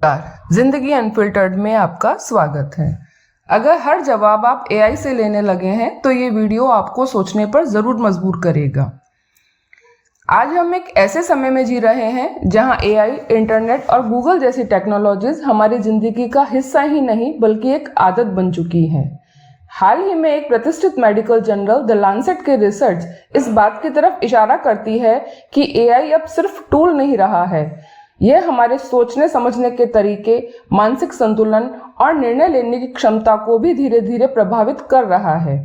जिंदगी अनफिल्टर्ड में आपका स्वागत है। अगर हर जवाब आप एआई से लेने लगे हैं तो ये वीडियो आपको सोचने पर जरूर मजबूर करेगा। आज हम एक ऐसे समय में जी रहे हैं जहां एआई, इंटरनेट और गूगल जैसी टेक्नोलॉजीज हमारी जिंदगी का हिस्सा ही नहीं बल्कि एक आदत बन चुकी है। हाल ही में एक प्रतिष्ठित मेडिकल जर्नल द लैंसेट की रिसर्च इस बात की तरफ इशारा करती है कि एआई अब सिर्फ टूल नहीं रहा है, यह हमारे सोचने समझने के तरीके, मानसिक संतुलन और निर्णय लेने की क्षमता को भी धीरे धीरे प्रभावित कर रहा है।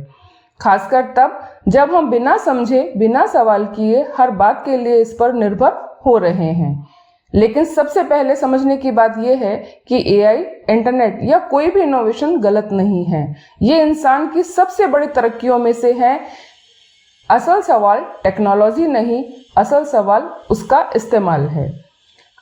खासकर तब जब हम बिना समझे, बिना सवाल किए हर बात के लिए इस पर निर्भर हो रहे हैं। लेकिन सबसे पहले समझने की बात यह है कि एआई, इंटरनेट या कोई भी इनोवेशन गलत नहीं है। ये इंसान की सबसे बड़ी तरक्कियों में से है। असल सवाल टेक्नोलॉजी नहीं, असल सवाल उसका इस्तेमाल है।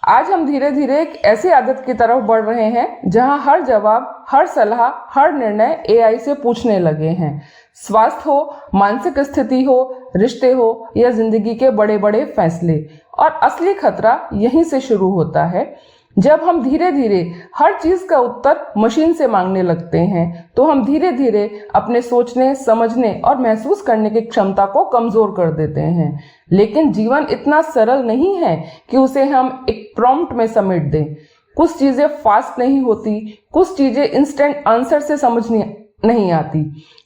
आज हम धीरे धीरे एक ऐसी आदत की तरफ बढ़ रहे हैं जहां हर जवाब, हर सलाह, हर निर्णय एआई से पूछने लगे हैं। स्वास्थ्य हो, मानसिक स्थिति हो, रिश्ते हो या जिंदगी के बड़े बड़े फैसले। और असली खतरा यहीं से शुरू होता है। जब हम धीरे धीरे हर चीज का उत्तर मशीन से मांगने लगते हैं तो हम धीरे धीरे अपने सोचने, समझने और महसूस करने की क्षमता को कमजोर कर देते हैं। लेकिन जीवन इतना सरल नहीं है कि उसे हम एक प्रॉम्प्ट में समेट दें। कुछ चीजें फास्ट नहीं होती, कुछ चीजें इंस्टेंट आंसर से समझ नहीं आती,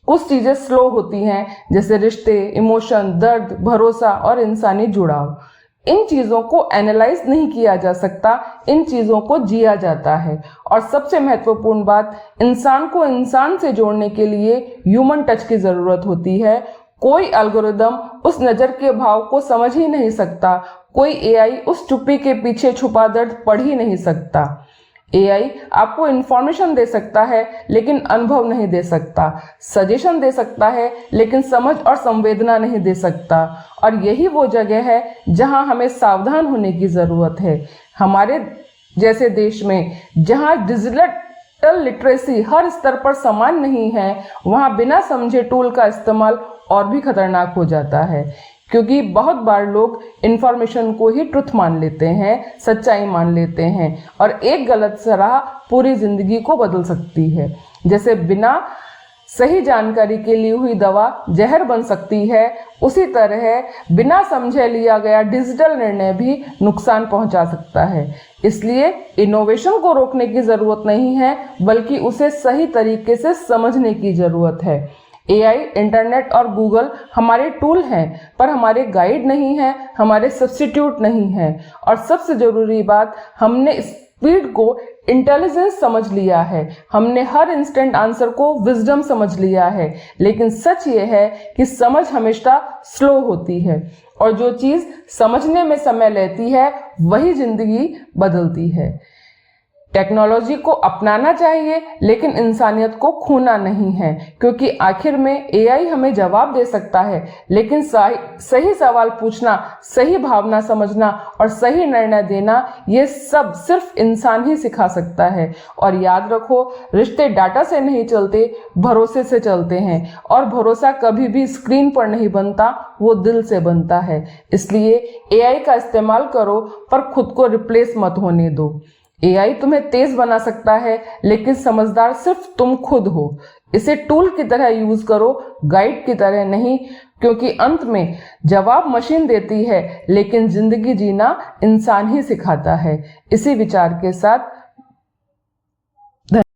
कुछ चीजें स्लो होती हैं, जैसे रिश्ते, इमोशन, दर्द, भरोसा और इंसानी जुड़ाव। इन चीजों को एनालाइज नहीं किया जा सकता, इन चीजों को जिया जाता है। और सबसे महत्वपूर्ण बात, इंसान को इंसान से जोड़ने के लिए ह्यूमन टच की जरूरत होती है। कोई एल्गोरिदम उस नजर के भाव को समझ ही नहीं सकता, कोई एआई उस चुप्पी के पीछे छुपा दर्द पढ़ ही नहीं सकता। एआई आपको इंफॉर्मेशन दे सकता है लेकिन अनुभव नहीं दे सकता, सजेशन दे सकता है लेकिन समझ और संवेदना नहीं दे सकता। और यही वो जगह है जहां हमें सावधान होने की जरूरत है। हमारे जैसे देश में जहां डिजिटल लिटरेसी हर स्तर पर समान नहीं है, वहां बिना समझे टूल का इस्तेमाल और भी खतरनाक हो जाता है। क्योंकि बहुत बार लोग इंफॉर्मेशन को ही ट्रुथ मान लेते हैं, सच्चाई मान लेते हैं और एक गलत सलाह पूरी जिंदगी को बदल सकती है। जैसे बिना सही जानकारी के ली हुई दवा जहर बन सकती है, उसी तरह बिना समझे लिया गया डिजिटल निर्णय भी नुकसान पहुंचा सकता है। इसलिए इनोवेशन को रोकने की जरूरत नहीं है बल्कि उसे सही तरीके से समझने की जरूरत है। एआई, इंटरनेट और गूगल हमारे टूल हैं पर हमारे गाइड नहीं हैं, हमारे सब्स्टिट्यूट नहीं हैं। और सबसे जरूरी बात, हमने स्पीड को इंटेलिजेंस समझ लिया है, हमने हर इंस्टेंट आंसर को विजडम समझ लिया है। लेकिन सच ये है कि समझ हमेशा स्लो होती है और जो चीज़ समझने में समय लेती है वही जिंदगी बदलती है। टेक्नोलॉजी को अपनाना चाहिए लेकिन इंसानियत को खोना नहीं है, क्योंकि आखिर में एआई हमें जवाब दे सकता है लेकिन सही सवाल पूछना, सही भावना समझना और सही निर्णय देना, ये सब सिर्फ इंसान ही सिखा सकता है। और याद रखो, रिश्ते डाटा से नहीं चलते, भरोसे से चलते हैं। और भरोसा कभी भी स्क्रीन पर नहीं बनता, वो दिल से बनता है। इसलिए एआई का इस्तेमाल करो पर खुद को रिप्लेस मत होने दो। एआई तुम्हें तेज बना सकता है लेकिन समझदार सिर्फ तुम खुद हो। इसे टूल की तरह यूज करो, गाइड की तरह नहीं, क्योंकि अंत में जवाब मशीन देती है लेकिन जिंदगी जीना इंसान ही सिखाता है। इसी विचार के साथ